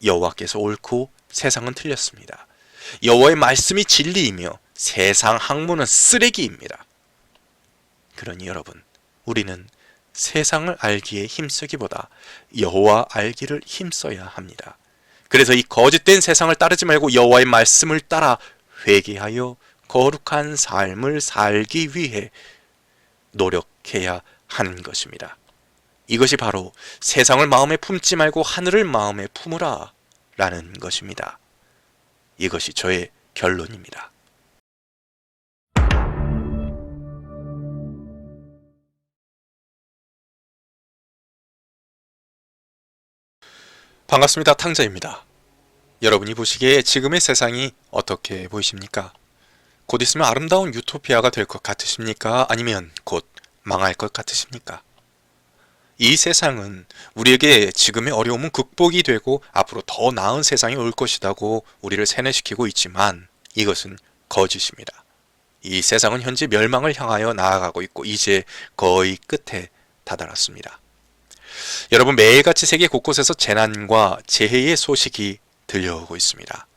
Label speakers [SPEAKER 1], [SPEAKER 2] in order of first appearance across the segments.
[SPEAKER 1] 여호와께서 옳고 세상은 틀렸습니다. 여호와의 말씀이 진리이며 세상 학문은 쓰레기입니다. 그러니 여러분, 우리는 세상을 알기에 힘쓰기보다 여호와 알기를 힘써야 합니다. 그래서 이 거짓된 세상을 따르지 말고 여호와의 말씀을 따라 회개하여 거룩한 삶을 살기 위해 노력해야 하는 것입니다. 이것이 바로 세상을 마음에 품지 말고 하늘을 마음에 품으라 라는 것입니다. 이것이 저의 결론입니다. 반갑습니다. 탕자입니다. 여러분이 보시기에 지금의 세상이 어떻게 보이십니까? 곧 있으면 아름다운 유토피아가 될 것 같으십니까? 아니면 곧 망할 것 같으십니까? 이 세상은 우리에게 지금의 어려움은 극복이 되고 앞으로 더 나은 세상이 올 것이라고 우리를 세뇌시키고 있지만 이것은 거짓입니다. 이 세상은 현재 멸망을 향하여 나아가고 있고 이제 거의 끝에 다다랐습니다. 여러분, 매일같이 세계 곳곳에서 재난과 재해의 소식이 들려오고 있습니다.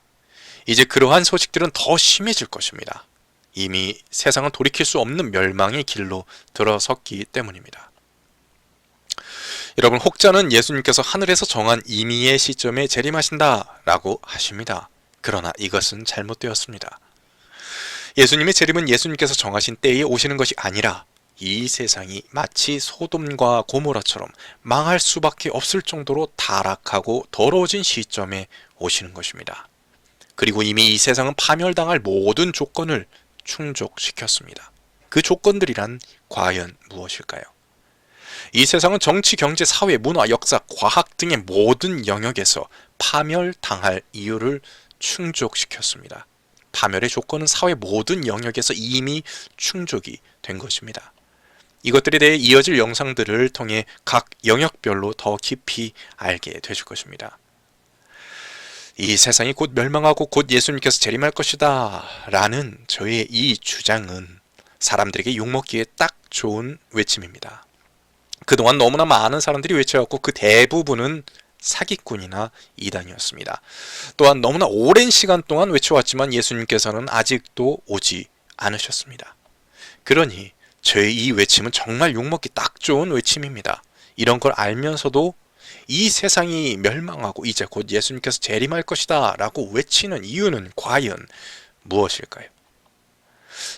[SPEAKER 1] 이제 그러한 소식들은 더 심해질 것입니다. 이미 세상은 돌이킬 수 없는 멸망의 길로 들어섰기 때문입니다. 여러분, 혹자는 예수님께서 하늘에서 정한 임의의 시점에 재림하신다 라고 하십니다. 그러나 이것은 잘못되었습니다. 예수님의 재림은 예수님께서 정하신 때에 오시는 것이 아니라 이 세상이 마치 소돔과 고모라처럼 망할 수밖에 없을 정도로 타락하고 더러워진 시점에 오시는 것입니다. 그리고 이미 이 세상은 파멸당할 모든 조건을 충족시켰습니다. 그 조건들이란 과연 무엇일까요? 이 세상은 정치, 경제, 사회, 문화, 역사, 과학 등의 모든 영역에서 파멸당할 이유를 충족시켰습니다. 파멸의 조건은 사회 모든 영역에서 이미 충족이 된 것입니다. 이것들에 대해 이어질 영상들을 통해 각 영역별로 더 깊이 알게 되실 것입니다. 이 세상이 곧 멸망하고 곧 예수님께서 재림할 것이다 라는 저의 이 주장은 사람들에게 욕먹기에 딱 좋은 외침입니다. 그동안 너무나 많은 사람들이 외쳐왔고 그 대부분은 사기꾼이나 이단이었습니다. 또한 너무나 오랜 시간 동안 외쳐왔지만 예수님께서는 아직도 오지 않으셨습니다. 그러니 저의 이 외침은 정말 욕먹기 딱 좋은 외침입니다. 이런 걸 알면서도 이 세상이 멸망하고 이제 곧 예수님께서 재림할 것이다 라고 외치는 이유는 과연 무엇일까요?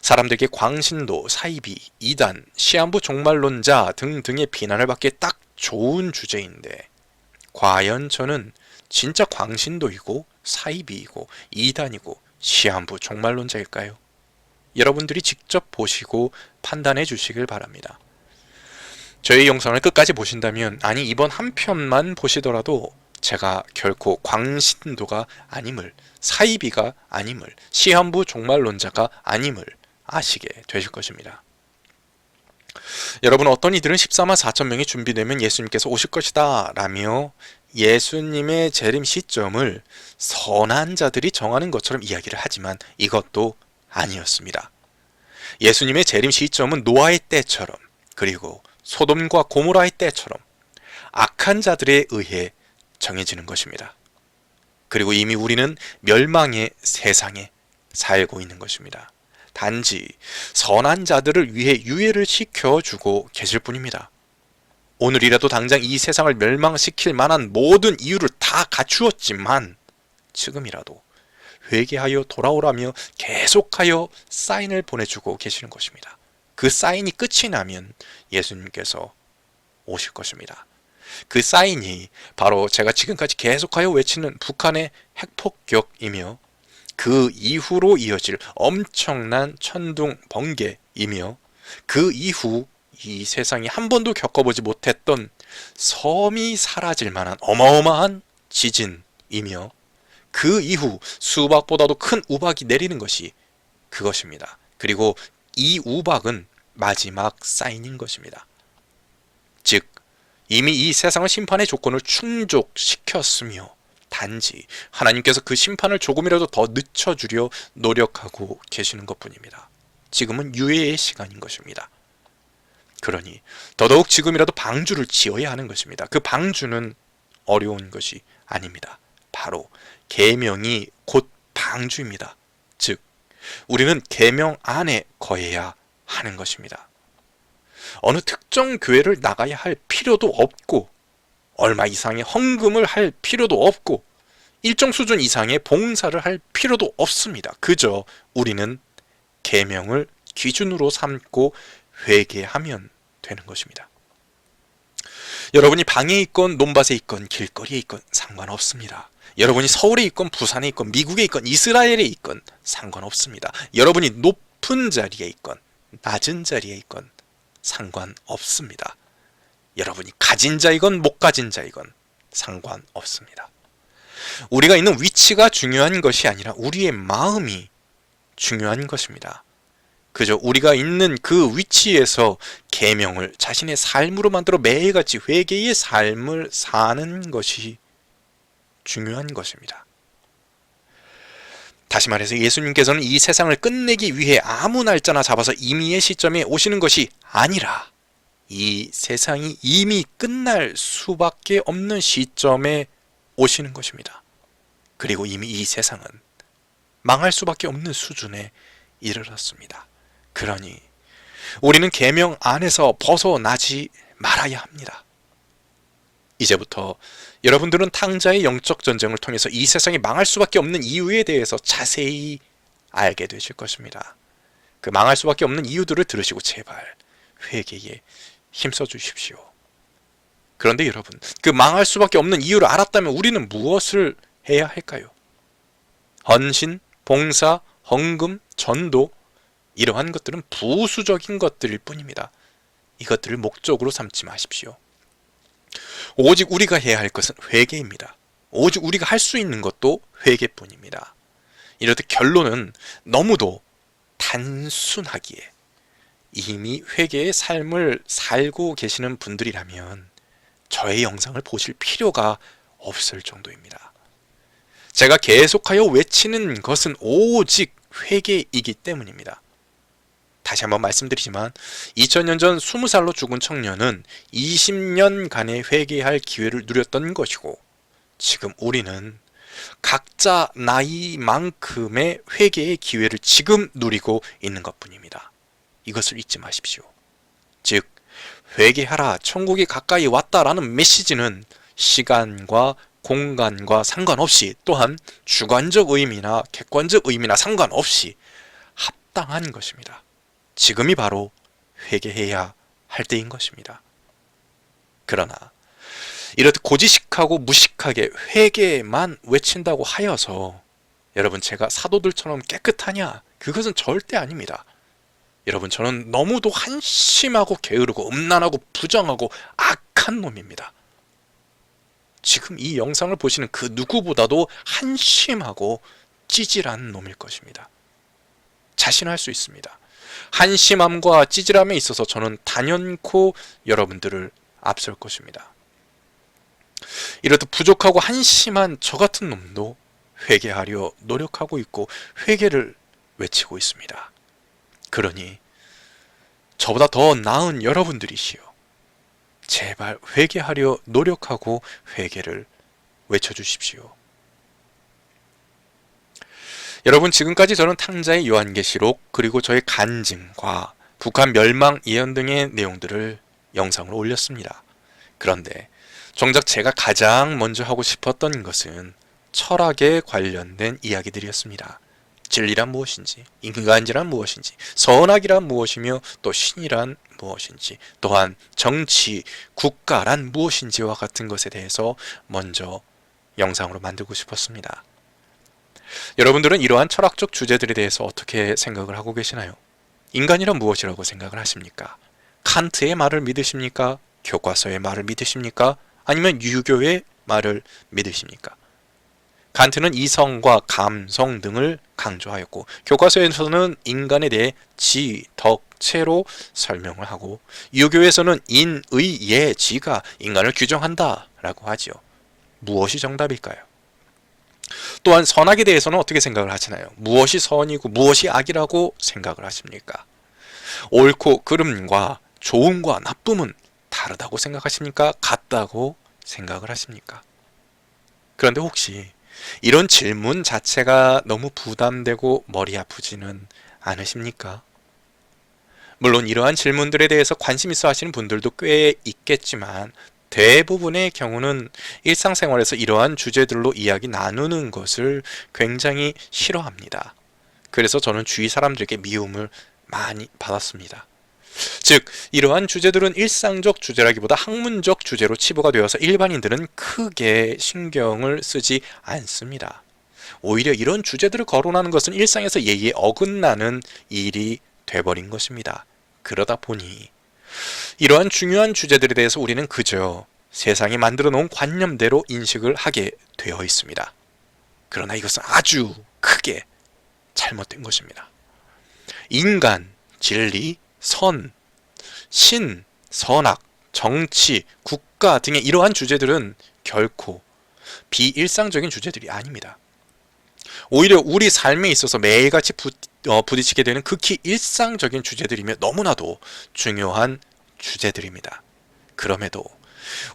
[SPEAKER 1] 사람들에게 광신도, 사이비, 이단, 시한부 종말론자 등등의 비난을 받기에 딱 좋은 주제인데 과연 저는 진짜 광신도이고 사이비이고 이단이고 시한부 종말론자일까요? 여러분들이 직접 보시고 판단해 주시길 바랍니다. 저희 영상을 끝까지 보신다면, 아니 이번 한 편만 보시더라도 제가 결코 광신도가 아님을, 사이비가 아님을, 시한부 종말론자가 아님을 아시게 되실 것입니다. 여러분, 어떤 이들은 14만 4천 명이 준비되면 예수님께서 오실 것이다 라며 예수님의 재림 시점을 선한 자들이 정하는 것처럼 이야기를 하지만 이것도 아니었습니다. 예수님의 재림 시점은 노아의 때처럼, 그리고 소돔과 고모라의 때처럼 악한 자들에 의해 정해지는 것입니다. 그리고 이미 우리는 멸망의 세상에 살고 있는 것입니다. 단지 선한 자들을 위해 유예를 시켜주고 계실 뿐입니다. 오늘이라도 당장 이 세상을 멸망시킬 만한 모든 이유를 다 갖추었지만 지금이라도 회개하여 돌아오라며 계속하여 사인을 보내주고 계시는 것입니다. 그 사인이 끝이 나면 예수님께서 오실 것입니다. 그 사인이 바로 제가 지금까지 계속하여 외치는 북한의 핵폭격이며 그 이후로 이어질 엄청난 천둥 번개이며 그 이후 이 세상이 한 번도 겪어보지 못했던 섬이 사라질 만한 어마어마한 지진이며 그 이후 수박보다도 큰 우박이 내리는 것이 그것입니다. 그리고 이 우박은 마지막 사인인 것입니다. 즉 이미 이 세상을 심판의 조건을 충족시켰으며 단지 하나님께서 그 심판을 조금이라도 더 늦춰주려 노력하고 계시는 것뿐입니다. 지금은 유예의 시간인 것입니다. 그러니 더더욱 지금이라도 방주를 지어야 하는 것입니다. 그 방주는 어려운 것이 아닙니다. 바로 계명이 곧 방주입니다. 즉 우리는 계명 안에 거해야 하는 것입니다. 어느 특정 교회를 나가야 할 필요도 없고 얼마 이상의 헌금을 할 필요도 없고 일정 수준 이상의 봉사를 할 필요도 없습니다. 그저 우리는 계명을 기준으로 삼고 회개하면 되는 것입니다. 여러분이 방에 있건 논밭에 있건 길거리에 있건 상관없습니다. 여러분이 서울에 있건 부산에 있건 미국에 있건 이스라엘에 있건 상관없습니다. 여러분이 높은 자리에 있건 낮은 자리에 있건 상관없습니다. 여러분이 가진 자이건 못 가진 자이건 상관없습니다. 우리가 있는 위치가 중요한 것이 아니라 우리의 마음이 중요한 것입니다. 그저 우리가 있는 그 위치에서 계명을 자신의 삶으로 만들어 매일같이 회개의 삶을 사는 것이 중요한 것입니다. 다시 말해서 예수님께서는 이 세상을 끝내기 위해 아무 날짜나 잡아서 임의의 시점에 오시는 것이 아니라 이 세상이 이미 끝날 수밖에 없는 시점에 오시는 것입니다. 그리고 이미 이 세상은 망할 수밖에 없는 수준에 이르렀습니다. 그러니 우리는 계명 안에서 벗어나지 말아야 합니다. 이제부터 여러분들은 탕자의 영적 전쟁을 통해서 이 세상이 망할 수밖에 없는 이유에 대해서 자세히 알게 되실 것입니다. 그 망할 수밖에 없는 이유들을 들으시고 제발 회개에 힘써 주십시오. 그런데 여러분, 그 망할 수밖에 없는 이유를 알았다면 우리는 무엇을 해야 할까요? 헌신, 봉사, 헌금, 전도, 이러한 것들은 부수적인 것들일 뿐입니다. 이것들을 목적으로 삼지 마십시오. 오직 우리가 해야 할 것은 회개입니다. 오직 우리가 할 수 있는 것도 회개뿐입니다. 이렇듯 결론은 너무도 단순하기에 이미 회개의 삶을 살고 계시는 분들이라면 저의 영상을 보실 필요가 없을 정도입니다. 제가 계속하여 외치는 것은 오직 회개이기 때문입니다. 다시 한번 말씀드리지만 2000년 전 20살로 죽은 청년은 20년간의 회개할 기회를 누렸던 것이고 지금 우리는 각자 나이만큼의 회개의 기회를 지금 누리고 있는 것뿐입니다. 이것을 잊지 마십시오. 즉 회개하라, 천국이 가까이 왔다라는 메시지는 시간과 공간과 상관없이 또한 주관적 의미나 객관적 의미나 상관없이 합당한 것입니다. 지금이 바로 회개해야 할 때인 것입니다. 그러나 이렇듯 고지식하고 무식하게 회개만 외친다고 하여서 여러분 제가 사도들처럼 깨끗하냐? 그것은 절대 아닙니다. 여러분 저는 너무도 한심하고 게으르고 음란하고 부정하고 악한 놈입니다. 지금 이 영상을 보시는 그 누구보다도 한심하고 찌질한 놈일 것입니다. 자신할 수 있습니다. 한심함과 찌질함에 있어서 저는 단연코 여러분들을 앞설 것입니다. 이렇듯 부족하고 한심한 저 같은 놈도 회개하려 노력하고 있고 회개를 외치고 있습니다. 그러니 저보다 더 나은 여러분들이시여 제발 회개하려 노력하고 회개를 외쳐주십시오. 여러분 지금까지 저는 탕자의 요한계시록 그리고 저의 간증과 북한 멸망 예언 등의 내용들을 영상으로 올렸습니다. 그런데 정작 제가 가장 먼저 하고 싶었던 것은 철학에 관련된 이야기들이었습니다. 진리란 무엇인지, 인간이란 무엇인지, 선악이란 무엇이며 또 신이란 무엇인지, 또한 정치, 국가란 무엇인지와 같은 것에 대해서 먼저 영상으로 만들고 싶었습니다. 여러분들은 이러한 철학적 주제들에 대해서 어떻게 생각을 하고 계시나요? 인간이란 무엇이라고 생각을 하십니까? 칸트의 말을 믿으십니까? 교과서의 말을 믿으십니까? 아니면 유교의 말을 믿으십니까? 칸트는 이성과 감성 등을 강조하였고 교과서에서는 인간에 대해 지, 덕, 체로 설명을 하고 유교에서는 인, 의, 예, 지가 인간을 규정한다 라고 하지요. 무엇이 정답일까요? 또한 선악에 대해서는 어떻게 생각을 하시나요? 무엇이 선이고 무엇이 악이라고 생각을 하십니까? 옳고 그름과 좋음과 나쁨은 다르다고 생각하십니까? 같다고 생각을 하십니까? 그런데 혹시 이런 질문 자체가 너무 부담되고 머리 아프지는 않으십니까? 물론 이러한 질문들에 대해서 관심 있어 하시는 분들도 꽤 있겠지만 대부분의 경우는 일상생활에서 이러한 주제들로 이야기 나누는 것을 굉장히 싫어합니다. 그래서 저는 주위 사람들에게 미움을 많이 받았습니다. 즉, 이러한 주제들은 일상적 주제라기보다 학문적 주제로 치부가 되어서 일반인들은 크게 신경을 쓰지 않습니다. 오히려 이런 주제들을 거론하는 것은 일상에서 예의에 어긋나는 일이 돼버린 것입니다. 그러다 보니 이러한 중요한 주제들에 대해서 우리는 그저 세상이 만들어 놓은 관념대로 인식을 하게 되어 있습니다. 그러나 이것은 아주 크게 잘못된 것입니다. 인간, 진리, 선, 신, 선악, 정치, 국가 등의 이러한 주제들은 결코 비일상적인 주제들이 아닙니다. 오히려 우리 삶에 있어서 매일같이 부딪히게 되는 극히 일상적인 주제들이며 너무나도 중요한 주제들입니다. 그럼에도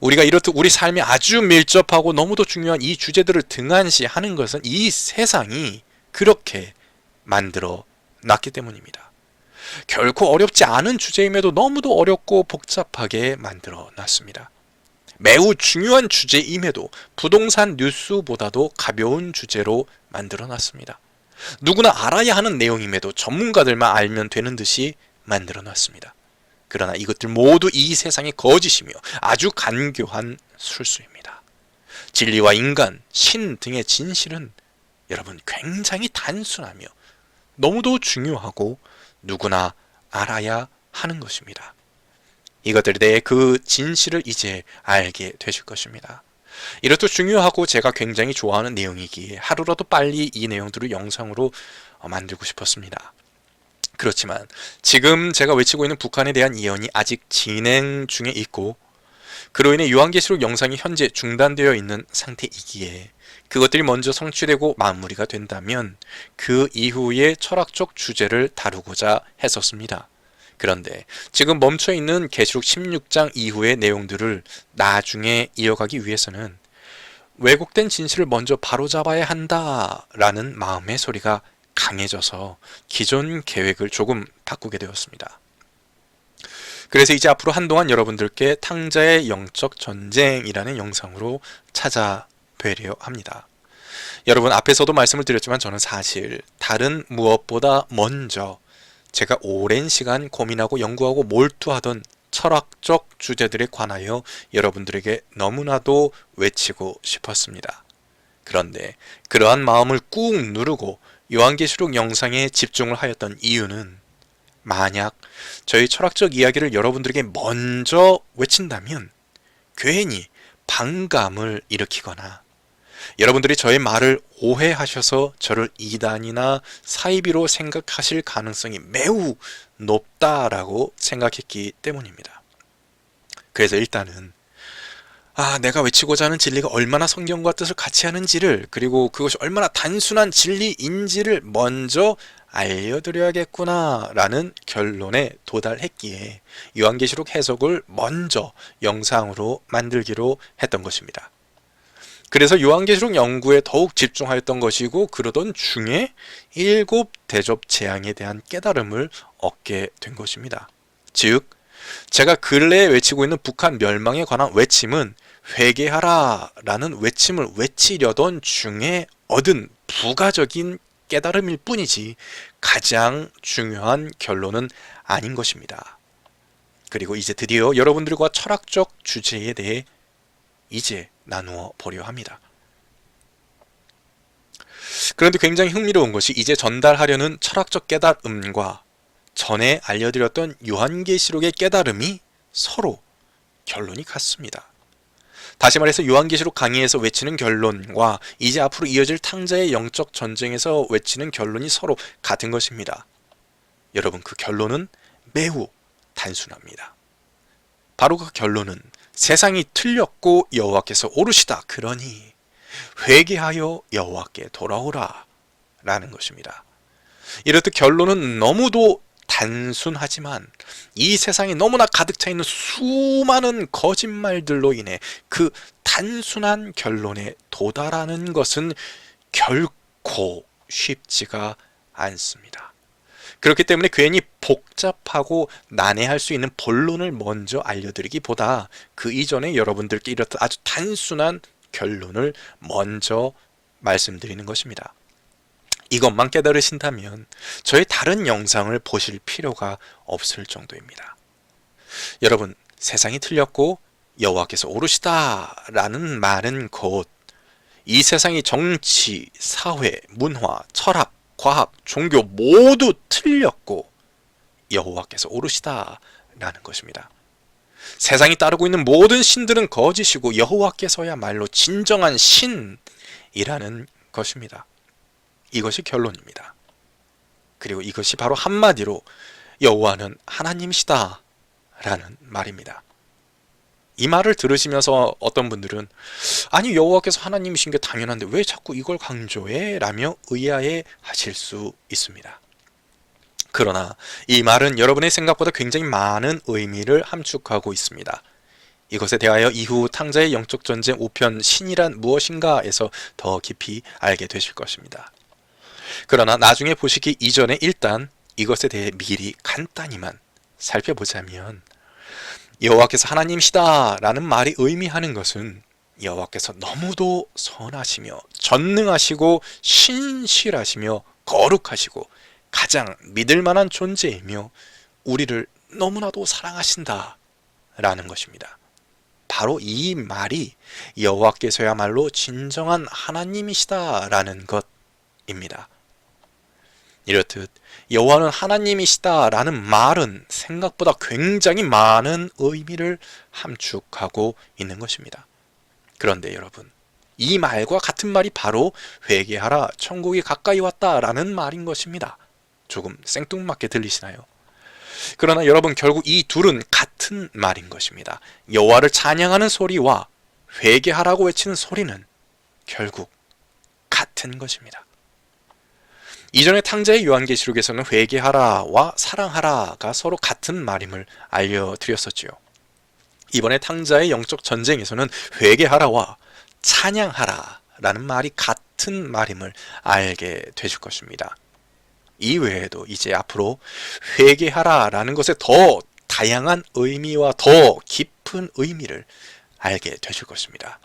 [SPEAKER 1] 우리가 이렇듯 우리 삶에 아주 밀접하고 너무도 중요한 이 주제들을 등한시하는 것은 이 세상이 그렇게 만들어 놨기 때문입니다. 결코 어렵지 않은 주제임에도 너무도 어렵고 복잡하게 만들어 놨습니다. 매우 중요한 주제임에도 부동산 뉴스보다도 가벼운 주제로 만들어 놨습니다. 누구나 알아야 하는 내용임에도 전문가들만 알면 되는 듯이 만들어 놨습니다. 그러나 이것들 모두 이 세상의 거짓이며 아주 간교한 술수입니다. 진리와 인간, 신 등의 진실은 여러분 굉장히 단순하며 너무도 중요하고 누구나 알아야 하는 것입니다. 이것들에 대해 그 진실을 이제 알게 되실 것입니다. 이렇듯 중요하고 제가 굉장히 좋아하는 내용이기에 하루라도 빨리 이 내용들을 영상으로 만들고 싶었습니다. 그렇지만 지금 제가 외치고 있는 북한에 대한 예언이 아직 진행 중에 있고 그로 인해 요한계시록 영상이 현재 중단되어 있는 상태이기에 그것들이 먼저 성취되고 마무리가 된다면 그 이후에 철학적 주제를 다루고자 했었습니다. 그런데 지금 멈춰있는 계시록 16장 이후의 내용들을 나중에 이어가기 위해서는 왜곡된 진실을 먼저 바로잡아야 한다라는 마음의 소리가 강해져서 기존 계획을 조금 바꾸게 되었습니다. 그래서 이제 앞으로 한동안 여러분들께 탕자의 영적 전쟁이라는 영상으로 찾아뵈려 합니다. 여러분 앞에서도 말씀을 드렸지만 저는 사실 다른 무엇보다 먼저 제가 오랜 시간 고민하고 연구하고 몰두하던 철학적 주제들에 관하여 여러분들에게 너무나도 외치고 싶었습니다. 그런데 그러한 마음을 꾹 누르고 요한계시록 영상에 집중을 하였던 이유는 만약 저희 철학적 이야기를 여러분들에게 먼저 외친다면 괜히 반감을 일으키거나 여러분들이 저의 말을 오해하셔서 저를 이단이나 사이비로 생각하실 가능성이 매우 높다라고 생각했기 때문입니다. 그래서 일단은 내가 외치고자 하는 진리가 얼마나 성경과 뜻을 같이 하는지를 그리고 그것이 얼마나 단순한 진리인지를 먼저 알려드려야겠구나 라는 결론에 도달했기에 요한계시록 해석을 먼저 영상으로 만들기로 했던 것입니다. 그래서 요한계시록 연구에 더욱 집중하였던 것이고 그러던 중에 7 대접 재앙에 대한 깨달음을 얻게 된 것입니다. 즉 제가 근래에 외치고 있는 북한 멸망에 관한 외침은 회개하라 라는 외침을 외치려던 중에 얻은 부가적인 깨달음일 뿐이지 가장 중요한 결론은 아닌 것입니다. 그리고 이제 드디어 여러분들과 철학적 주제에 대해 이제 나누어 보려 합니다. 그런데 굉장히 흥미로운 것이 이제 전달하려는 철학적 깨달음과 전에 알려드렸던 요한계시록의 깨달음이 서로 결론이 같습니다. 다시 말해서 요한계시록 강의에서 외치는 결론과 이제 앞으로 이어질 탕자의 영적 전쟁에서 외치는 결론이 서로 같은 것입니다. 여러분 그 결론은 매우 단순합니다. 바로 그 결론은 세상이 틀렸고 여호와께서 옳으시다. 그러니 회개하여 여호와께 돌아오라 라는 것입니다. 이렇듯 결론은 너무도 단순하지만 이 세상에 너무나 가득 차 있는 수많은 거짓말들로 인해 그 단순한 결론에 도달하는 것은 결코 쉽지가 않습니다. 그렇기 때문에 괜히 복잡하고 난해할 수 있는 본론을 먼저 알려드리기보다 그 이전에 여러분들께 이렇듯 아주 단순한 결론을 먼저 말씀드리는 것입니다. 이것만 깨달으신다면 저의 다른 영상을 보실 필요가 없을 정도입니다. 여러분, 세상이 틀렸고 여호와께서 옳으시다 라는 말은 곧 이 세상이 정치, 사회, 문화, 철학, 과학, 종교 모두 틀렸고 여호와께서 옳으시다 라는 것입니다. 세상이 따르고 있는 모든 신들은 거짓이고 여호와께서야말로 진정한 신이라는 것입니다. 이것이 결론입니다. 그리고 이것이 바로 한마디로 여호와는 하나님이시다 라는 말입니다. 이 말을 들으시면서 어떤 분들은 아니 여호와께서 하나님이신 게 당연한데 왜 자꾸 이걸 강조해? 라며 의아해 하실 수 있습니다. 그러나 이 말은 여러분의 생각보다 굉장히 많은 의미를 함축하고 있습니다. 이것에 대하여 이후 탕자의 영적 전쟁 5편 신이란 무엇인가에서 더 깊이 알게 되실 것입니다. 그러나 나중에 보시기 이전에 일단 이것에 대해 미리 간단히만 살펴보자면 여호와께서 하나님이시다 라는 말이 의미하는 것은 여호와께서 너무도 선하시며 전능하시고 신실하시며 거룩하시고 가장 믿을 만한 존재이며 우리를 너무나도 사랑하신다 라는 것입니다. 바로 이 말이 여호와께서야말로 진정한 하나님이시다 라는 것입니다. 이렇듯 여호와는 하나님이시다 라는 말은 생각보다 굉장히 많은 의미를 함축하고 있는 것입니다. 그런데 여러분, 이 말과 같은 말이 바로 회개하라 천국이 가까이 왔다 라는 말인 것입니다. 조금 생뚱맞게 들리시나요? 그러나 여러분, 결국 이 둘은 같은 말인 것입니다. 여호와를 찬양하는 소리와 회개하라고 외치는 소리는 결국 같은 것입니다. 이전에 탕자의 요한계시록에서는 회개하라와 사랑하라가 서로 같은 말임을 알려드렸었지요. 이번에 탕자의 영적 전쟁에서는 회개하라와 찬양하라라는 말이 같은 말임을 알게 되실 것입니다. 이 외에도 이제 앞으로 회개하라라는 것에 더 다양한 의미와 더 깊은 의미를 알게 되실 것입니다.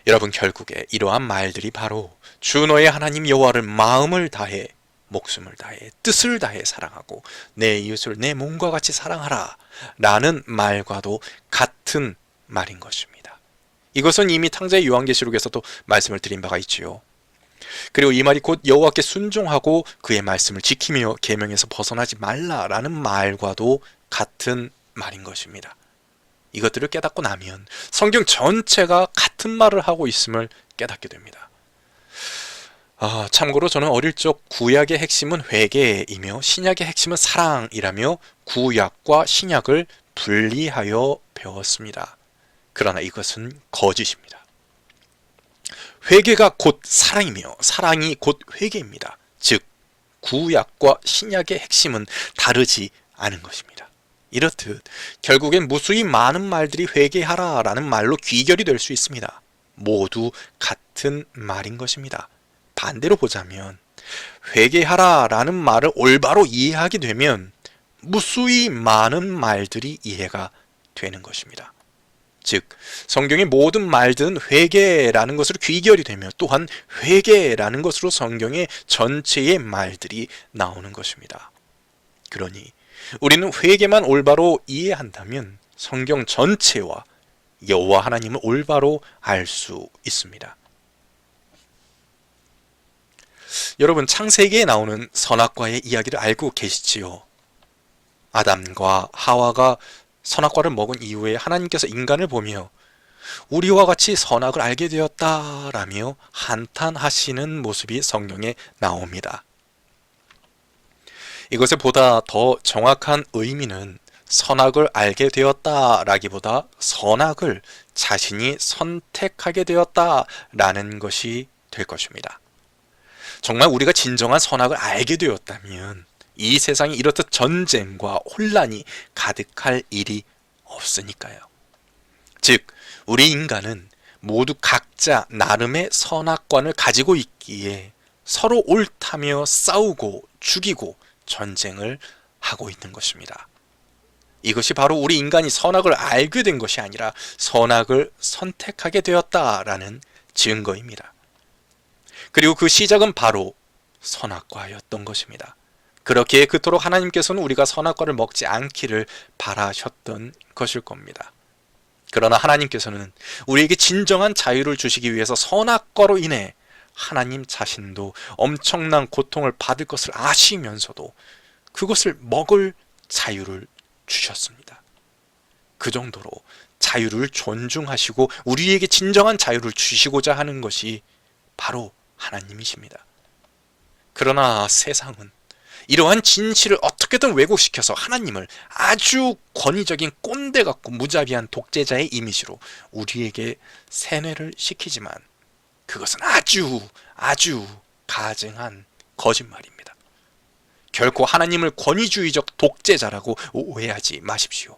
[SPEAKER 1] 여러분, 결국에 이러한 말들이 바로 주 너의 하나님 여호와를 마음을 다해 목숨을 다해 뜻을 다해 사랑하고 내 이웃을 내 몸과 같이 사랑하라 라는 말과도 같은 말인 것입니다. 이것은 이미 탕자의 요한계시록에서도 말씀을 드린 바가 있지요. 그리고 이 말이 곧 여호와께 순종하고 그의 말씀을 지키며 계명에서 벗어나지 말라라는 말과도 같은 말인 것입니다. 이것들을 깨닫고 나면 성경 전체가 같은 말을 하고 있음을 깨닫게 됩니다. 참고로 저는 어릴 적 구약의 핵심은 회개이며 신약의 핵심은 사랑이라며 구약과 신약을 분리하여 배웠습니다. 그러나 이것은 거짓입니다. 회개가 곧 사랑이며 사랑이 곧 회개입니다. 즉 구약과 신약의 핵심은 다르지 않은 것입니다. 이렇듯 결국엔 무수히 많은 말들이 회개하라 라는 말로 귀결이 될 수 있습니다. 모두 같은 말인 것입니다. 반대로 보자면 회개하라 라는 말을 올바로 이해하게 되면 무수히 많은 말들이 이해가 되는 것입니다. 즉 성경의 모든 말들은 회개라는 것으로 귀결이 되며 또한 회개라는 것으로 성경의 전체의 말들이 나오는 것입니다. 그러니 우리는 회개만 올바로 이해한다면 성경 전체와 여호와 하나님을 올바로 알 수 있습니다. 여러분, 창세기에 나오는 선악과의 이야기를 알고 계시지요? 아담과 하와가 선악과를 먹은 이후에 하나님께서 인간을 보며 우리와 같이 선악을 알게 되었다라며 한탄하시는 모습이 성경에 나옵니다. 이것의 보다 더 정확한 의미는 선악을 알게 되었다라기보다 선악을 자신이 선택하게 되었다라는 것이 될 것입니다. 정말 우리가 진정한 선악을 알게 되었다면 이 세상이 이렇듯 전쟁과 혼란이 가득할 일이 없으니까요. 즉, 우리 인간은 모두 각자 나름의 선악관을 가지고 있기에 서로 옳다며 싸우고 죽이고 전쟁을 하고 있는 것입니다. 이것이 바로 우리 인간이 선악을 알게 된 것이 아니라 선악을 선택하게 되었다라는 증거입니다. 그리고 그 시작은 바로 선악과였던 것입니다. 그렇기에 그토록 하나님께서는 우리가 선악과를 먹지 않기를 바라셨던 것일 겁니다. 그러나 하나님께서는 우리에게 진정한 자유를 주시기 위해서 선악과로 인해 하나님 자신도 엄청난 고통을 받을 것을 아시면서도 그것을 먹을 자유를 주셨습니다. 그 정도로 자유를 존중하시고 우리에게 진정한 자유를 주시고자 하는 것이 바로 하나님이십니다. 그러나 세상은 이러한 진실을 어떻게든 왜곡시켜서 하나님을 아주 권위적인 꼰대 같고 무자비한 독재자의 이미지로 우리에게 세뇌를 시키지만 그것은 아주 가증한 거짓말입니다. 결코 하나님을 권위주의적 독재자라고 오해하지 마십시오.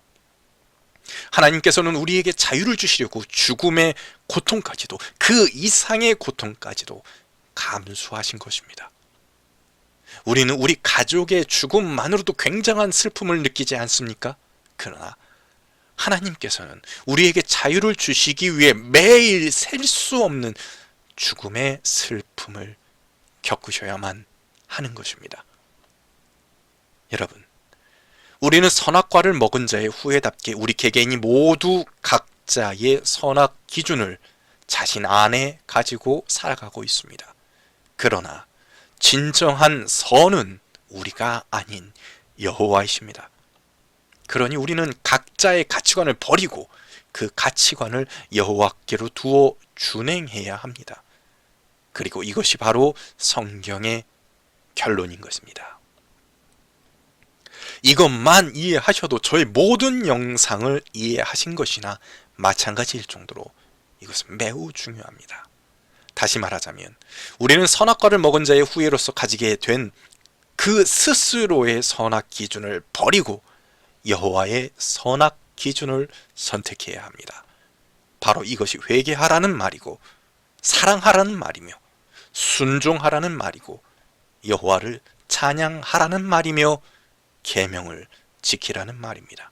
[SPEAKER 1] 하나님께서는 우리에게 자유를 주시려고 죽음의 고통까지도, 그 이상의 고통까지도 감수하신 것입니다. 우리는 우리 가족의 죽음만으로도 굉장한 슬픔을 느끼지 않습니까? 그러나 하나님께서는 우리에게 자유를 주시기 위해 매일 셀 수 없는 죽음의 슬픔을 겪으셔야만 하는 것입니다. 여러분, 우리는 선악과를 먹은 자의 후회답게 우리 개개인이 모두 각자의 선악 기준을 자신 안에 가지고 살아가고 있습니다. 그러나 진정한 선은 우리가 아닌 여호와이십니다. 그러니 우리는 각자의 가치관을 버리고 그 가치관을 여호와께로 두어 준행해야 합니다. 그리고 이것이 바로 성경의 결론인 것입니다. 이것만 이해하셔도 저의 모든 영상을 이해하신 것이나 마찬가지일 정도로 이것은 매우 중요합니다. 다시 말하자면 우리는 선악과를 먹은 자의 후예로서 가지게 된 그 스스로의 선악 기준을 버리고 여호와의 선악 기준을 선택해야 합니다. 바로 이것이 회개하라는 말이고 사랑하라는 말이며 순종하라는 말이고 여호와를 찬양하라는 말이며 계명을 지키라는 말입니다.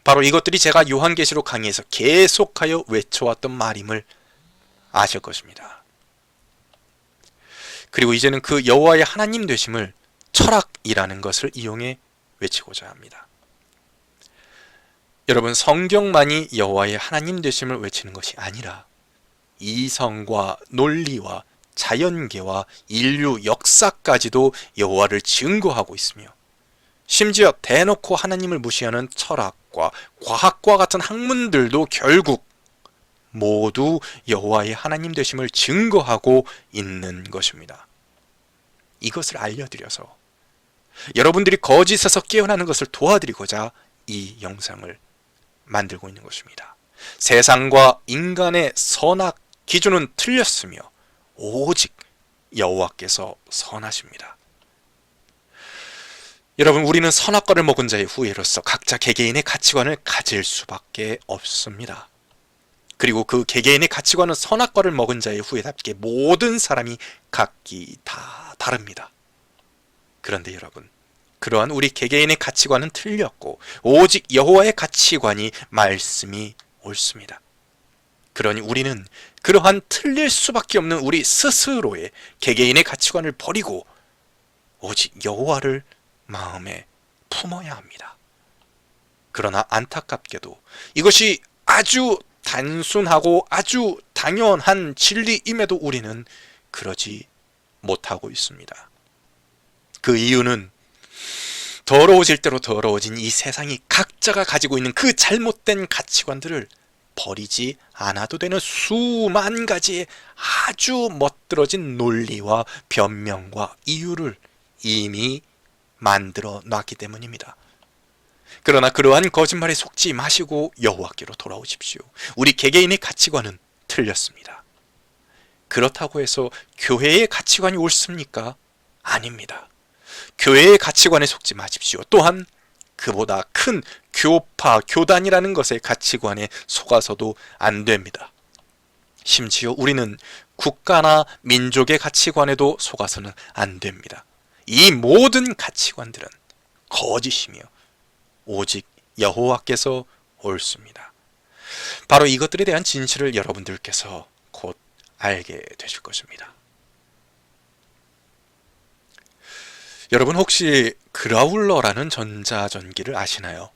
[SPEAKER 1] 바로 이것들이 제가 요한계시록 강의에서 계속하여 외쳐왔던 말임을 아실 것입니다. 그리고 이제는 그 여호와의 하나님 되심을 철학이라는 것을 이용해 외치고자 합니다. 여러분, 성경만이 여호와의 하나님 되심을 외치는 것이 아니라 이성과 논리와 자연계와 인류 역사까지도 여호와를 증거하고 있으며 심지어 대놓고 하나님을 무시하는 철학과 과학과 같은 학문들도 결국 모두 여호와의 하나님 되심을 증거하고 있는 것입니다. 이것을 알려드려서 여러분들이 거짓에서 깨어나는 것을 도와드리고자 이 영상을 만들고 있는 것입니다. 세상과 인간의 선악 기준은 틀렸으며 오직 여호와께서 선하십니다. 여러분, 우리는 선악과를 먹은 자의 후예로서 각자 개개인의 가치관을 가질 수밖에 없습니다. 그리고 그 개개인의 가치관은 선악과를 먹은 자의 후예답게 모든 사람이 각기 다 다릅니다. 그런데 여러분, 그러한 우리 개개인의 가치관은 틀렸고 오직 여호와의 가치관이 말씀이 옳습니다. 그러니 우리는 그러한 틀릴 수밖에 없는 우리 스스로의 개개인의 가치관을 버리고 오직 여호와를 마음에 품어야 합니다. 그러나 안타깝게도 이것이 아주 단순하고 아주 당연한 진리임에도 우리는 그러지 못하고 있습니다. 그 이유는 더러워질 대로 더러워진 이 세상이 각자가 가지고 있는 그 잘못된 가치관들을 버리지 않아도 되는 수만 가지의 아주 멋들어진 논리와 변명과 이유를 이미 만들어 놨기 때문입니다. 그러나 그러한 거짓말에 속지 마시고 여호와께로 돌아오십시오. 우리 개개인의 가치관은 틀렸습니다. 그렇다고 해서 교회의 가치관이 옳습니까? 아닙니다. 교회의 가치관에 속지 마십시오. 또한 그보다 큰 교파, 교단이라는 것의 가치관에 속아서도 안 됩니다. 심지어 우리는 국가나 민족의 가치관에도 속아서는 안 됩니다. 이 모든 가치관들은 거짓이며 오직 여호와께서 옳습니다. 바로 이것들에 대한 진실을 여러분들께서 곧 알게 되실 것입니다. 여러분 혹시 그라울러라는 전자전기를 아시나요?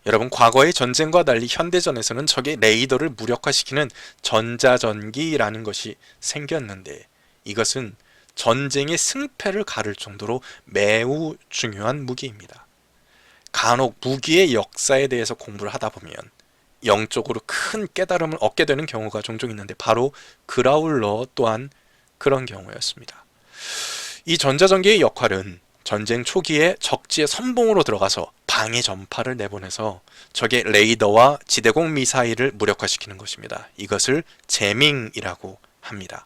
[SPEAKER 1] 여러분 과거의 전쟁과 달리 현대전에서는 적의 레이더를 무력화시키는 전자전기라는 것이 생겼는데 이것은 전쟁의 승패를 가를 정도로 매우 중요한 무기입니다. 간혹 무기의 역사에 대해서 공부를 하다 보면 영적으로 큰 깨달음을 얻게 되는 경우가 종종 있는데 바로 그라울러 또한 그런 경우였습니다. 이 전자전기의 역할은 전쟁 초기에 적지의 선봉으로 들어가서 방해 전파를 내보내서 적의 레이더와 지대공 미사일을 무력화시키는 것입니다. 이것을 제밍이라고 합니다.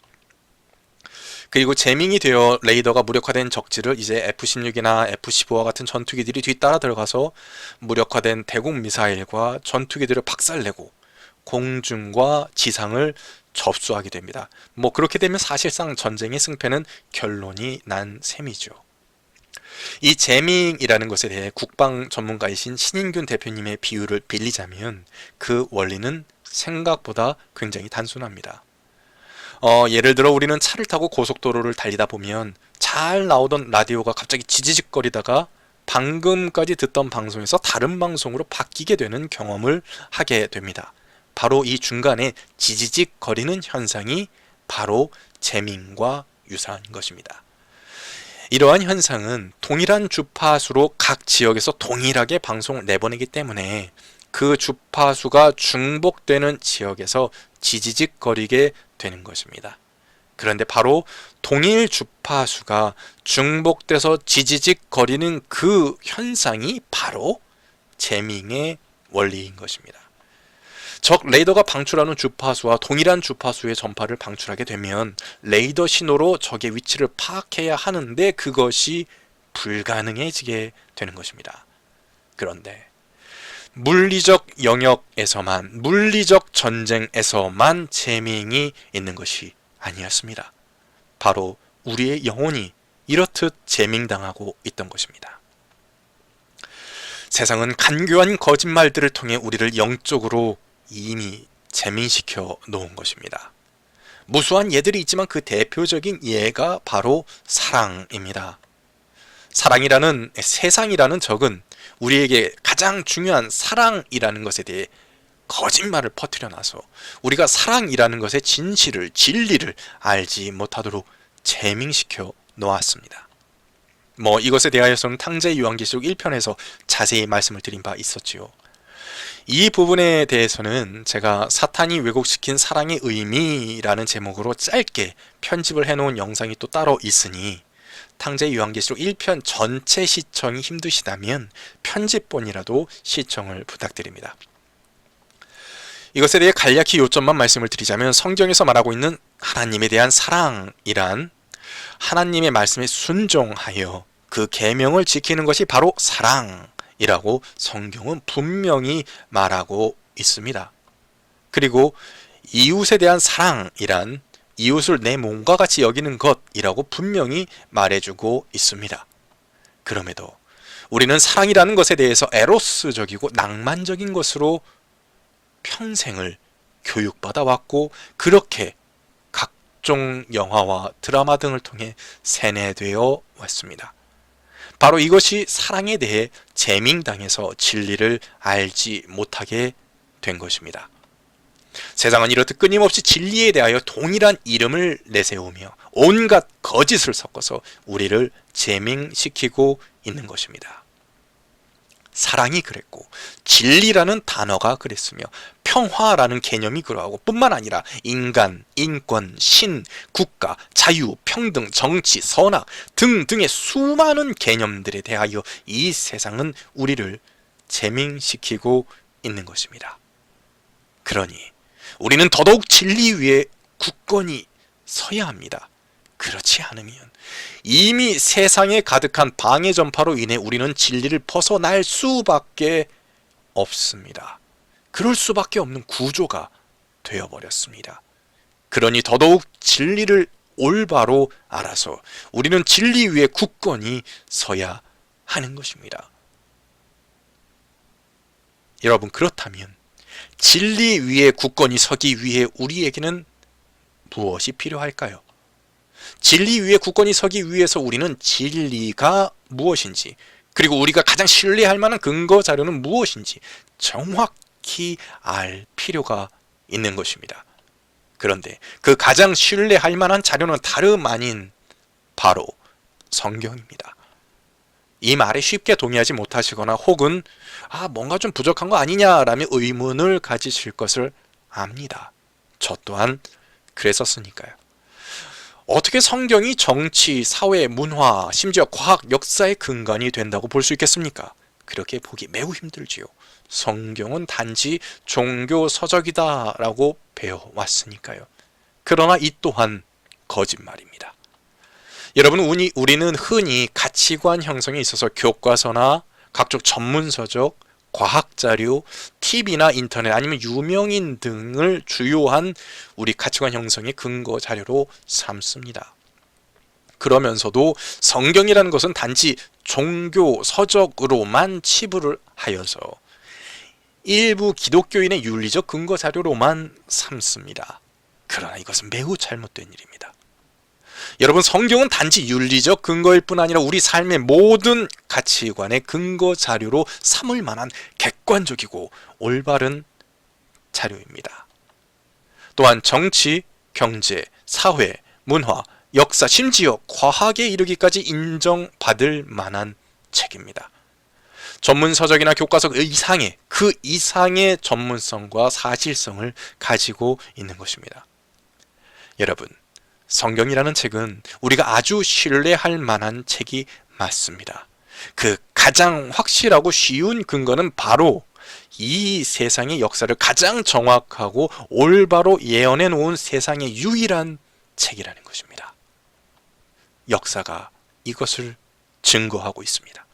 [SPEAKER 1] 그리고 제밍이 되어 레이더가 무력화된 적지를 이제 F-16이나 F-15와 같은 전투기들이 뒤따라 들어가서 무력화된 대공 미사일과 전투기들을 박살내고 공중과 지상을 접수하게 됩니다. 그렇게 되면 사실상 전쟁의 승패는 결론이 난 셈이죠. 이 제밍이라는 것에 대해 국방 전문가이신 신인균 대표님의 비유를 빌리자면 그 원리는 생각보다 굉장히 단순합니다. 예를 들어 우리는 차를 타고 고속도로를 달리다 보면 잘 나오던 라디오가 갑자기 지지직거리다가 방금까지 듣던 방송에서 다른 방송으로 바뀌게 되는 경험을 하게 됩니다. 바로 이 중간에 지지직거리는 현상이 바로 제밍과 유사한 것입니다. 이러한 현상은 동일한 주파수로 각 지역에서 동일하게 방송을 내보내기 때문에 그 주파수가 중복되는 지역에서 지지직거리게 되는 것입니다. 그런데 바로 동일 주파수가 중복돼서 지지직거리는 그 현상이 바로 제밍의 원리인 것입니다. 적 레이더가 방출하는 주파수와 동일한 주파수의 전파를 방출하게 되면 레이더 신호로 적의 위치를 파악해야 하는데 그것이 불가능해지게 되는 것입니다. 그런데 물리적 영역에서만, 물리적 전쟁에서만 제밍이 있는 것이 아니었습니다. 바로 우리의 영혼이 이렇듯 제밍당하고 있던 것입니다. 세상은 간교한 거짓말들을 통해 우리를 영적으로 이미 제밍시켜 놓은 것입니다. 무수한 예들이 있지만 그 대표적인 예가 바로 사랑입니다. 사랑이라는, 세상이라는 적은 우리에게 가장 중요한 사랑이라는 것에 대해 거짓말을 퍼뜨려 놔서 우리가 사랑이라는 것의 진실을, 진리를 알지 못하도록 제밍시켜 놓았습니다. 이것에 대하여서는 탕자의 요한계시록 1편에서 자세히 말씀을 드린 바 있었지요. 이 부분에 대해서는 제가 사탄이 왜곡시킨 사랑의 의미라는 제목으로 짧게 편집을 해놓은 영상이 또 따로 있으니 탕자의 요한계시록 1편 전체 시청이 힘드시다면 편집본이라도 시청을 부탁드립니다. 이것에 대해 간략히 요점만 말씀을 드리자면 성경에서 말하고 있는 하나님에 대한 사랑이란 하나님의 말씀에 순종하여 그 계명을 지키는 것이 바로 사랑이라고 성경은 분명히 말하고 있습니다. 그리고 이웃에 대한 사랑이란 이웃을 내 몸과 같이 여기는 것이라고 분명히 말해주고 있습니다. 그럼에도 우리는 사랑이라는 것에 대해서 에로스적이고 낭만적인 것으로 평생을 교육받아 왔고 그렇게 각종 영화와 드라마 등을 통해 세뇌되어 왔습니다. 바로 이것이 사랑에 대해 제밍당해서 진리를 알지 못하게 된 것입니다. 세상은 이렇듯 끊임없이 진리에 대하여 동일한 이름을 내세우며 온갖 거짓을 섞어서 우리를 제밍시키고 있는 것입니다. 사랑이 그랬고 진리라는 단어가 그랬으며 평화라는 개념이 그러하고 뿐만 아니라 인간, 인권, 신, 국가, 자유, 평등, 정치, 선악 등등의 수많은 개념들에 대하여 이 세상은 우리를 제밍시키고 있는 것입니다. 그러니 우리는 더더욱 진리 위에 굳건히 서야 합니다. 그렇지 않으면 이미 세상에 가득한 방해 전파로 인해 우리는 진리를 벗어날 수밖에 없습니다. 그럴 수밖에 없는 구조가 되어버렸습니다. 그러니 더더욱 진리를 올바로 알아서 우리는 진리 위에 굳건히 서야 하는 것입니다. 여러분, 그렇다면 진리 위에 굳건히 서기 위해 우리에게는 무엇이 필요할까요? 진리 위에 굳건히 서기 위해서 우리는 진리가 무엇인지, 그리고 우리가 가장 신뢰할 만한 근거 자료는 무엇인지 정확히 알 필요가 있는 것입니다. 그런데 그 가장 신뢰할 만한 자료는 다름 아닌 바로 성경입니다. 이 말에 쉽게 동의하지 못하시거나 혹은 뭔가 좀 부족한 거 아니냐라며 의문을 가지실 것을 압니다. 저 또한 그랬었으니까요. 어떻게 성경이 정치, 사회, 문화, 심지어 과학, 역사의 근간이 된다고 볼 수 있겠습니까? 그렇게 보기 매우 힘들지요. 성경은 단지 종교 서적이다 라고 배워왔으니까요. 그러나 이 또한 거짓말입니다. 여러분, 우리는 흔히 가치관 형성에 있어서 교과서나 각종 전문서적, 과학자료, TV나 인터넷 아니면 유명인 등을 주요한 우리 가치관 형성의 근거 자료로 삼습니다. 그러면서도 성경이라는 것은 단지 종교 서적으로만 치부를 하여서 일부 기독교인의 윤리적 근거 자료로만 삼습니다. 그러나 이것은 매우 잘못된 일입니다. 여러분, 성경은 단지 윤리적 근거일 뿐 아니라 우리 삶의 모든 가치관의 근거 자료로 삼을 만한 객관적이고 올바른 자료입니다. 또한 정치, 경제, 사회, 문화, 역사, 심지어 과학에 이르기까지 인정받을 만한 책입니다. 전문 서적이나 교과서 그 이상의 전문성과 사실성을 가지고 있는 것입니다. 여러분, 성경이라는 책은 우리가 아주 신뢰할 만한 책이 맞습니다. 그 가장 확실하고 쉬운 근거는 바로 이 세상의 역사를 가장 정확하고 올바로 예언해 놓은 세상의 유일한 책이라는 것입니다. 역사가 이것을 증거하고 있습니다.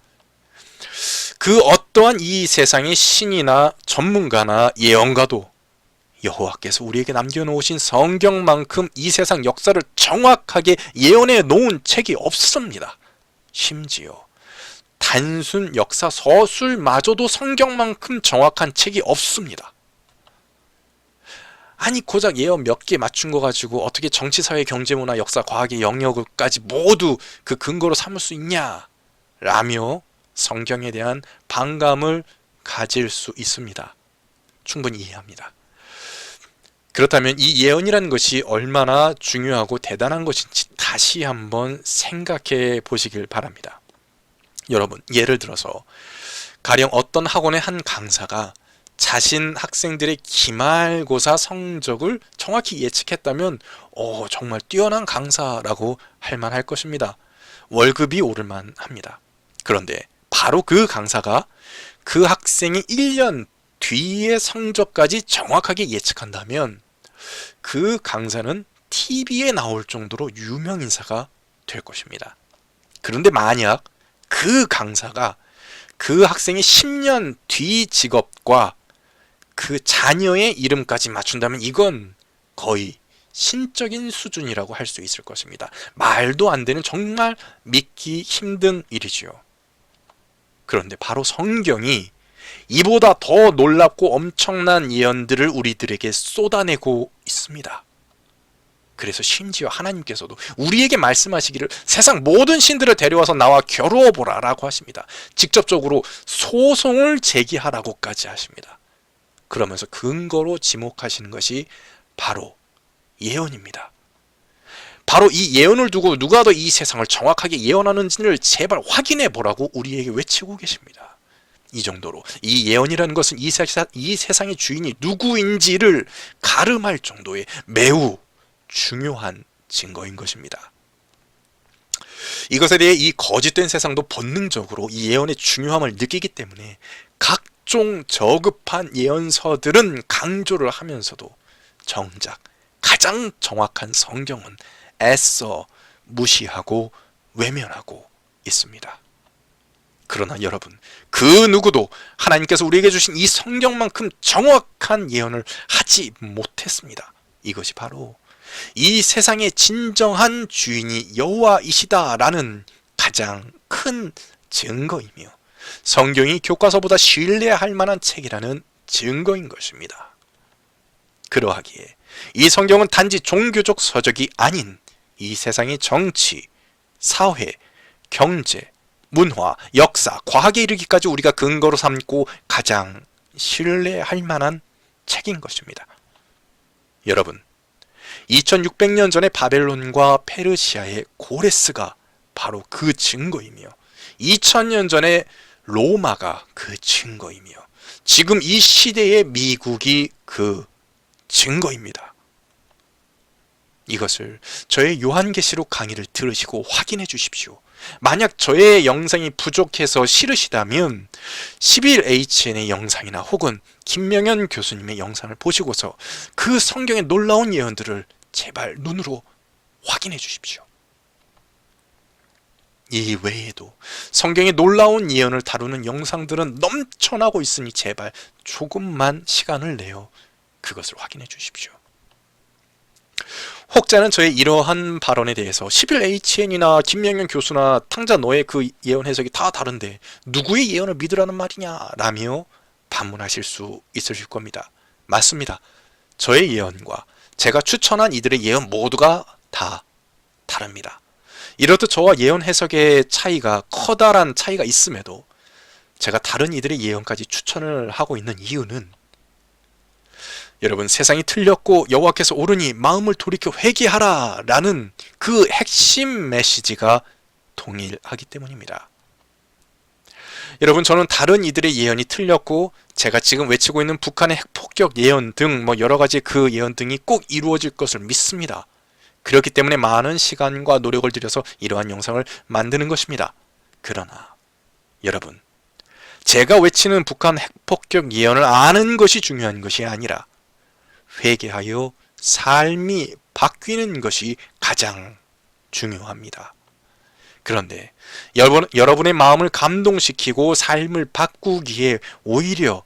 [SPEAKER 1] 그 어떠한 이 세상의 신이나 전문가나 예언가도 여호와께서 우리에게 남겨놓으신 성경만큼 이 세상 역사를 정확하게 예언해 놓은 책이 없습니다. 심지어 단순 역사 서술마저도 성경만큼 정확한 책이 없습니다. 아니, 고작 예언 몇 개 맞춘 거 가지고 어떻게 정치, 사회, 경제, 문화, 역사, 과학의 영역까지 모두 그 근거로 삼을 수 있냐? 라며 성경에 대한 반감을 가질 수 있습니다. 충분히 이해합니다. 그렇다면 이 예언이라는 것이 얼마나 중요하고 대단한 것인지 다시 한번 생각해 보시길 바랍니다. 여러분, 예를 들어서 가령 어떤 학원의 한 강사가 자신 학생들의 기말고사 성적을 정확히 예측했다면 정말 뛰어난 강사라고 할 만할 것입니다. 월급이 오를 만합니다. 그런데 바로 그 강사가 그 학생이 1년 뒤의 성적까지 정확하게 예측한다면 그 강사는 TV에 나올 정도로 유명 인사가 될 것입니다. 그런데 만약 그 강사가 그 학생의 10년 뒤 직업과 그 자녀의 이름까지 맞춘다면 이건 거의 신적인 수준이라고 할 수 있을 것입니다. 말도 안 되는, 정말 믿기 힘든 일이지요. 그런데 바로 성경이 이보다 더 놀랍고 엄청난 예언들을 우리들에게 쏟아내고 있습니다. 그래서 심지어 하나님께서도 우리에게 말씀하시기를 세상 모든 신들을 데려와서 나와 겨루어보라 라고 하십니다. 직접적으로 소송을 제기하라고까지 하십니다. 그러면서 근거로 지목하시는 것이 바로 예언입니다. 바로 이 예언을 두고 누가 더 이 세상을 정확하게 예언하는지를 제발 확인해 보라고 우리에게 외치고 계십니다. 이 정도로 이 예언이라는 것은 이 세상의 주인이 누구인지를 가름할 정도의 매우 중요한 증거인 것입니다. 이것에 대해 이 거짓된 세상도 본능적으로 이 예언의 중요함을 느끼기 때문에 각종 저급한 예언서들은 강조를 하면서도 정작 가장 정확한 성경은 애써 무시하고 외면하고 있습니다. 그러나 여러분, 그 누구도 하나님께서 우리에게 주신 이 성경만큼 정확한 예언을 하지 못했습니다. 이것이 바로 이 세상의 진정한 주인이 여호와이시다라는 가장 큰 증거이며 성경이 교과서보다 신뢰할 만한 책이라는 증거인 것입니다. 그러하기에 이 성경은 단지 종교적 서적이 아닌 이 세상의 정치, 사회, 경제, 문화, 역사, 과학에 이르기까지 우리가 근거로 삼고 가장 신뢰할 만한 책인 것입니다. 여러분, 2600년 전의 바벨론과 페르시아의 고레스가 바로 그 증거이며 2000년 전의 로마가 그 증거이며 지금 이 시대의 미국이 그 증거입니다. 이것을 저의 요한계시록 강의를 들으시고 확인해 주십시오. 만약 저의 영상이 부족해서 싫으시다면 11HN의 영상이나 혹은 김명현 교수님의 영상을 보시고서 그 성경의 놀라운 예언들을 제발 눈으로 확인해 주십시오. 이 외에도 성경의 놀라운 예언을 다루는 영상들은 넘쳐나고 있으니 제발 조금만 시간을 내어 그것을 확인해 주십시오. 혹자는 저의 이러한 발언에 대해서 11HN이나 김명현 교수나 탕자 너의 그 예언 해석이 다 다른데 누구의 예언을 믿으라는 말이냐 라며 반문하실 수 있으실 겁니다. 맞습니다. 저의 예언과 제가 추천한 이들의 예언 모두가 다 다릅니다. 이렇듯 저와 예언 해석의 차이가 커다란 차이가 있음에도 제가 다른 이들의 예언까지 추천을 하고 있는 이유는 여러분, 세상이 틀렸고 여호와께서 옳으니 마음을 돌이켜 회개하라 라는 그 핵심 메시지가 동일하기 때문입니다. 여러분, 저는 다른 이들의 예언이 틀렸고 제가 지금 외치고 있는 북한의 핵폭격 예언 등 여러 가지 그 예언 등이 꼭 이루어질 것을 믿습니다. 그렇기 때문에 많은 시간과 노력을 들여서 이러한 영상을 만드는 것입니다. 그러나 여러분, 제가 외치는 북한 핵폭격 예언을 아는 것이 중요한 것이 아니라 회개하여 삶이 바뀌는 것이 가장 중요합니다. 그런데 여러분의 마음을 감동시키고 삶을 바꾸기에 오히려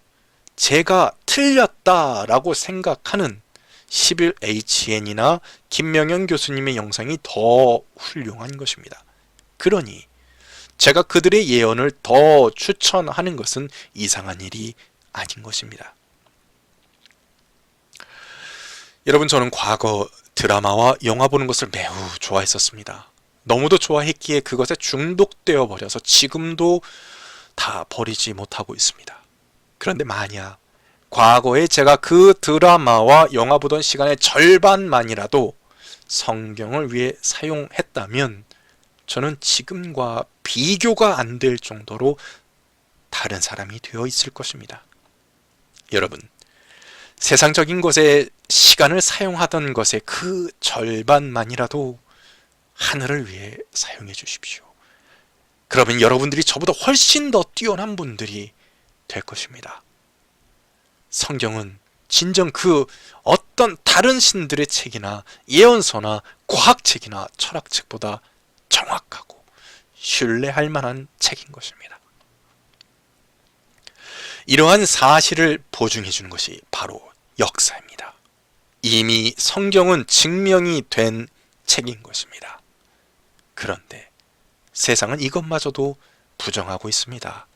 [SPEAKER 1] 제가 틀렸다라고 생각하는 11HN이나 김명현 교수님의 영상이 더 훌륭한 것입니다. 그러니 제가 그들의 예언을 더 추천하는 것은 이상한 일이 아닌 것입니다. 여러분, 저는 과거 드라마와 영화 보는 것을 매우 좋아했었습니다. 너무도 좋아했기에 그것에 중독되어 버려서 지금도 다 버리지 못하고 있습니다. 그런데 만약 과거에 제가 그 드라마와 영화 보던 시간의 절반만이라도 성경을 위해 사용했다면 저는 지금과 비교가 안 될 정도로 다른 사람이 되어 있을 것입니다. 여러분, 세상적인 것에 시간을 사용하던 것의 그 절반만이라도 하늘을 위해 사용해 주십시오. 그러면 여러분들이 저보다 훨씬 더 뛰어난 분들이 될 것입니다. 성경은 진정 그 어떤 다른 신들의 책이나 예언서나 과학책이나 철학책보다 정확하고 신뢰할 만한 책인 것입니다. 이러한 사실을 보증해 주는 것이 바로 역사입니다. 이미 성경은 증명이 된 책인 것입니다. 그런데 세상은 이것마저도 부정하고 있습니다.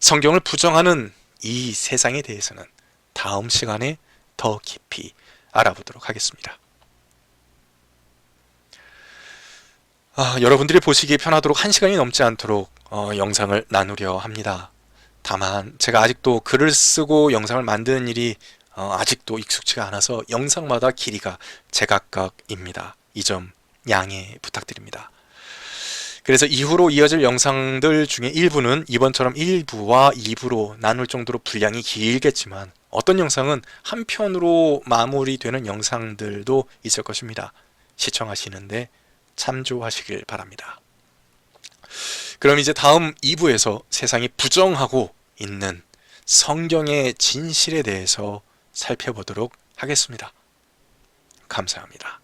[SPEAKER 1] 성경을 부정하는 이 세상에 대해서는 다음 시간에 더 깊이 알아보도록 하겠습니다. 여러분들이 보시기에 편하도록 1시간이 넘지 않도록 영상을 나누려 합니다. 다만 제가 아직도 글을 쓰고 영상을 만드는 일이 아직도 익숙치가 않아서 영상마다 길이가 제각각입니다. 이 점 양해 부탁드립니다. 그래서 이후로 이어질 영상들 중에 일부는 이번처럼 1부와 2부로 나눌 정도로 분량이 길겠지만 어떤 영상은 한 편으로 마무리되는 영상들도 있을 것입니다. 시청하시는데 참조하시길 바랍니다. 그럼 이제 다음 2부에서 세상이 부정하고 있는 성경의 진실에 대해서 살펴보도록 하겠습니다. 감사합니다.